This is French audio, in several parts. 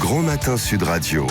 Grand Matin Sud Radio.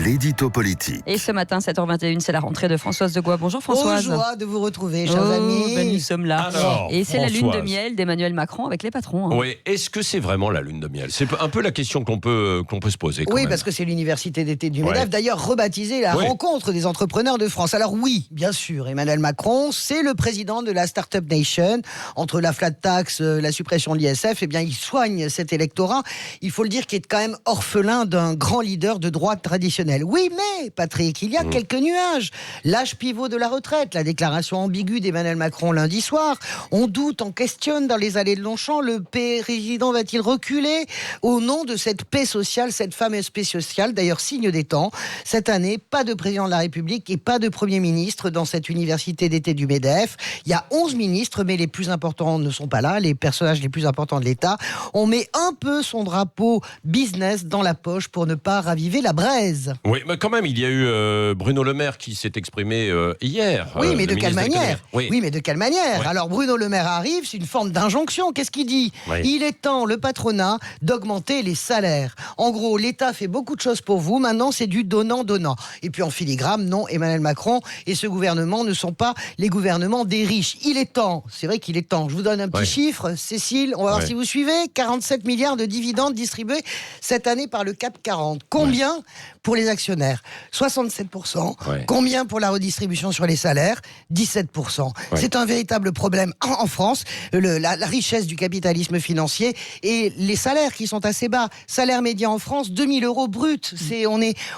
L'édito politique. Et ce matin, 7h21, c'est la rentrée de Françoise de Gois. Bonjour Françoise. Joie de vous retrouver, chers amis. Ben nous sommes là. Alors, et c'est la lune de Françoise. miel d'Emmanuel Macron avec les patrons. Oui, est-ce que c'est vraiment la lune de miel? C'est un peu la question qu'on peut se poser. Oui, parce que c'est l'université d'été du MEDEF, d'ailleurs rebaptisée la rencontre des entrepreneurs de France. Alors oui, bien sûr, Emmanuel Macron, c'est le président de la Startup Nation. Entre la flat tax, la suppression de l'ISF, eh bien, il soigne cet électorat, il faut le dire, qui est quand même orphelin d'un grand leader de droite traditionnelle. Oui, mais, Patrick, il y a quelques nuages. L'âge pivot de la retraite, la déclaration ambiguë d'Emmanuel Macron lundi soir. On doute, on questionne dans les allées de Longchamp. Le président va-t-il reculer au nom de cette paix sociale, cette fameuse paix sociale, d'ailleurs signe des temps. Cette année, pas de président de la République et pas de Premier ministre dans cette université d'été du MEDEF. Il y a 11 ministres, mais les plus importants ne sont pas là, les personnages les plus importants de l'État. On met un peu son drapeau business dans la poche pour ne pas raviver la braise. Oui, mais quand même, il y a eu Bruno Le Maire qui s'est exprimé hier. Oui, mais de le quelle ministre manière ? Oui, mais de quelle manière ? Oui. Alors Bruno Le Maire arrive, c'est une forme d'injonction. Qu'est-ce qu'il dit ? Oui. Il est temps, le patronat, d'augmenter les salaires. En gros, l'État fait beaucoup de choses pour vous, maintenant c'est du donnant-donnant. Et puis en filigrane, non, Emmanuel Macron et ce gouvernement ne sont pas les gouvernements des riches. Il est temps, c'est vrai qu'il est temps. Je vous donne un petit chiffre, Cécile, on va voir si vous suivez. 47 milliards de dividendes distribués cette année par le CAC 40. Combien pour les actionnaires ? 67%. Combien pour la redistribution sur les salaires ? 17%. C'est un véritable problème en France, la richesse du capitalisme financier et les salaires qui sont assez bas. Salaire médian en France, 2000 € brut.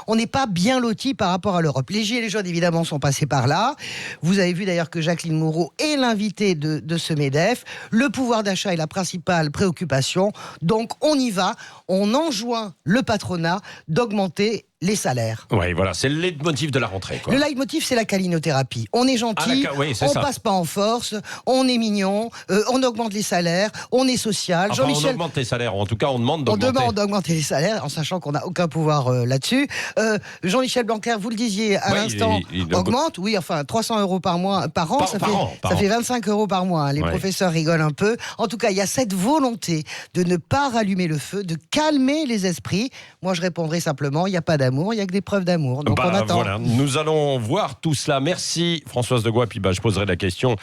On n'est pas bien lotis par rapport à l'Europe. Les gilets jaunes, évidemment, sont passés par là. Vous avez vu d'ailleurs que Jacqueline Moreau est l'invitée de ce MEDEF. Le pouvoir d'achat est la principale préoccupation. Donc, on y va. On enjoint le patronat d'augmenter les salaires. Oui, voilà, c'est le leitmotiv de la rentrée, quoi. Le leitmotiv, c'est la calinothérapie. On est gentil, on passe pas en force, on est mignon, on augmente les salaires, on est social. Enfin, on augmente les salaires, en tout cas, on demande d'augmenter. On demande d'augmenter les salaires, en sachant qu'on n'a aucun pouvoir là-dessus. Jean-Michel Blanquer, vous le disiez à l'instant, augmente. Oui, enfin, 300 € par an, ça fait 25 € par mois. Hein. Les professeurs rigolent un peu. En tout cas, il y a cette volonté de ne pas rallumer le feu, de calmer les esprits. Moi, je répondrai simplement, il n'y a pas d'amour, il n'y a que des preuves d'amour. Donc on attend. Voilà, nous allons voir tout cela. Merci Françoise de Gois. Puis je poserai la question.